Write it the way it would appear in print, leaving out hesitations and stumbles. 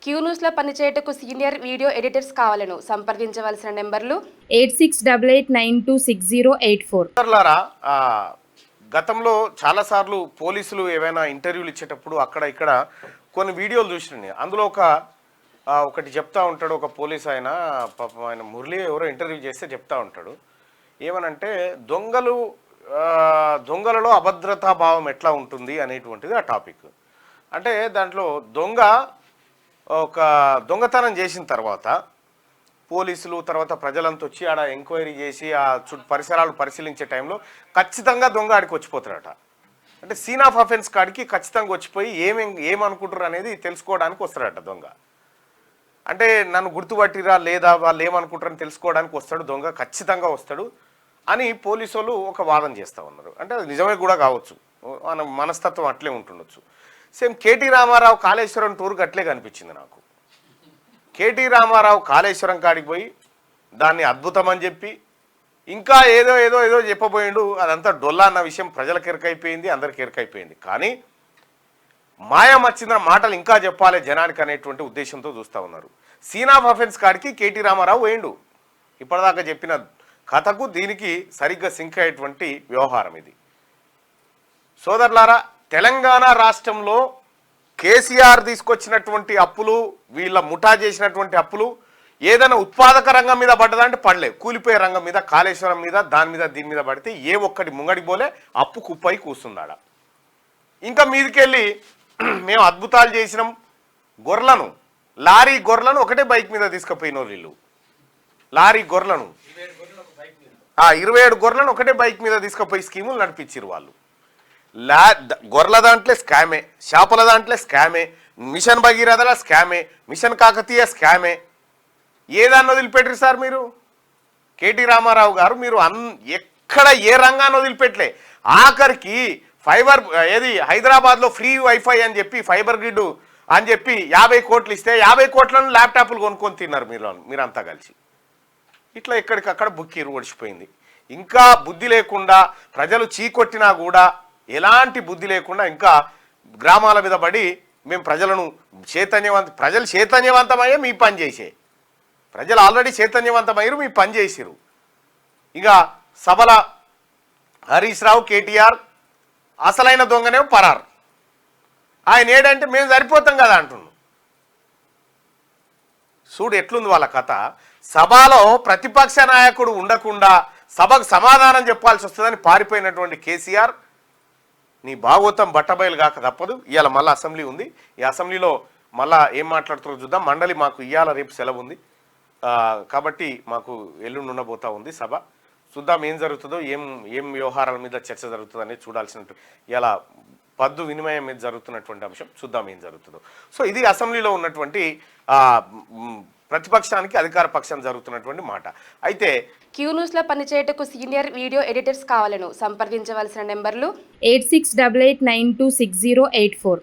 Queue న్యూస్లో పనిచేయటకు senior video editors కావాలను సంప్రదించవలసిన నెంబర్లు 8688926084. లారా గతంలో చాలాసార్లు పోలీసులు ఏవైనా ఇంటర్వ్యూలు ఇచ్చేటప్పుడు అక్కడ ఇక్కడ కొన్ని వీడియోలు చూసినాను. అందులో ఒకటి చెప్తా ఉంటాడు ఒక పోలీస్ ఆయన, పాపం ఆయన మురళి ఎవరో ఇంటర్వ్యూ చేస్తే చెప్తా ఉంటాడు ఏమనంటే దొంగలలో అభద్రతా భావం ఎట్లా ఉంటుంది అనేటువంటిది ఆ టాపిక్. అంటే దాంట్లో దొంగతనం చేసిన తర్వాత పోలీసులు తర్వాత ప్రజలంతా వచ్చి ఆడ ఎంక్వైరీ చేసి ఆ పరిసరాలు పరిశీలించే టైంలో ఖచ్చితంగా దొంగ ఆడికి వచ్చిపోతారట. అంటే సీన్ ఆఫ్ అఫెన్స్ కాడికి ఖచ్చితంగా వచ్చిపోయి ఏమనుకుంటారు అనేది తెలుసుకోవడానికి వస్తాడట దొంగ. అంటే నన్ను గుర్తుపట్టిరా లేదా వాళ్ళు ఏమనుకుంటారని తెలుసుకోవడానికి వస్తాడు దొంగ, ఖచ్చితంగా వస్తాడు అని పోలీసు వాళ్ళు ఒక వాదన చేస్తూ ఉన్నారు. అంటే అది నిజమే కూడా కావచ్చు, మన మనస్తత్వం అట్లే ఉంటుండొచ్చు. సేమ్ కేటీ రామారావు కాళేశ్వరం టూర్కి అట్లే కనిపించింది నాకు. కేటీ రామారావు కాళేశ్వరం కాడికి పోయి దాన్ని అద్భుతం అని చెప్పి ఇంకా ఏదో ఏదో ఏదో చెప్పబోయిండు. అదంతా డొల్లా అన్న విషయం ప్రజలకు ఎరకైపోయింది, అందరికి ఎరకైపోయింది. కానీ మాయం వచ్చిన మాటలు ఇంకా చెప్పాలి జనానికి అనేటువంటి ఉద్దేశంతో చూస్తూ ఉన్నారు. సీన్ ఆఫ్ అఫెన్స్ కాడికి కేటీ రామారావు పోయిండు. ఇప్పటిదాకా చెప్పిన కథకు దీనికి సరిగ్గా సింక్ అయ్యేటువంటి వ్యవహారం ఇది. సోదరులారా, తెలంగాణ రాష్ట్రంలో కేసీఆర్ తీసుకొచ్చినటువంటి అప్పులు, వీళ్ళ ముఠా చేసినటువంటి అప్పులు ఏదైనా ఉత్పాదక రంగం మీద పడ్డదంటే పడలేవు. కూలిపోయే రంగం మీద, కాళేశ్వరం మీద, దాని మీద దీని మీద పడితే ఏ ఒక్కటి ముంగడి పోలే, అప్పు కుప్పై కూస్తున్నాడ. ఇంకా మీదికెళ్ళి మేము అద్భుతాలు చేసినాం, లారీ గొర్రెలను ఒకటే బైక్ మీద తీసుకుపోయిన వీళ్ళు. లారీ గొర్రెలను 27 గొర్రెలను ఒకటే బైక్ మీద తీసుకుపోయి స్కీములు నడిపించారు వాళ్ళు. గొర్రెల దాంట్లో స్కామే, చేపల దాంట్లో స్కామే, మిషన్ భగీరథల స్కామే, మిషన్ కాకతీయ స్కామే. ఏదాన్ని వదిలిపెట్టరు సార్ మీరు? కేటీ రామారావు గారు మీరు ఎక్కడ ఏ రంగాన్ని వదిలిపెట్టలే. ఆఖరికి ఫైబర్ హైదరాబాద్లో ఫ్రీ వైఫై అని చెప్పి ఫైబర్ గ్రిడ్ అని చెప్పి 50 కోట్లు ఇస్తే 50 కోట్లను ల్యాప్టాప్లు కొనుక్కొని తిన్నారు మీరంతా కలిసి. ఇట్లా ఎక్కడికక్కడ బుక్కీరు ఒడిచిపోయింది. ఇంకా బుద్ధి లేకుండా ప్రజలు చీకొట్టినా కూడా ఎలాంటి బుద్ధి లేకుండా ఇంకా గ్రామాల మీద పడి మేము ప్రజలు చైతన్యవంతమయ్యే మీ పని చేసే, ప్రజలు ఆల్రెడీ చైతన్యవంతమయ్యారు, మీ పని చేసిరు. ఇక సభల హరీష్ రావు కేటీఆర్ అసలైన దొంగనే పరారు. ఆయన ఏడంటే మేము సరిపోతాం కదా అంటున్నాం. చూడు ఎట్లుంది వాళ్ళ కథ. సభలో ప్రతిపక్ష నాయకుడు ఉండకుండా సభకు సమాధానం చెప్పాల్సి వస్తుందని పారిపోయినటువంటి కేసీఆర్ నీ భాగవతం బట్టబయలు కాక తప్పదు. ఇవాళ మళ్ళీ అసెంబ్లీ ఉంది. ఈ అసెంబ్లీలో మళ్ళా ఏం మాట్లాడుతారో చూద్దాం. మండలి మాకు ఇవాళ రేపు సెలవు ఉంది కాబట్టి మాకు ఎల్లుండి ఉండబోతా ఉంది సభ. చూద్దాం ఏం జరుగుతుందో, ఏం వ్యవహారాల మీద చర్చ జరుగుతుందో అనేది చూడాల్సినట్టు ఇలా పద్దు వినిమయం మీద జరుగుతున్నటువంటి అంశం. చూద్దాం ఏం జరుగుతుందో. సో ఇది అసెంబ్లీలో ఉన్నటువంటి ప్రతిపక్షానికి అధికార పక్షానికి జరుగుతున్నటువంటి మాట. అయితే క్యూ న్యూస్లో పనిచేయటకు సీనియర్ వీడియో ఎడిటర్స్ కావాలను సంప్రదించవలసిన నెంబర్లు 8688926084.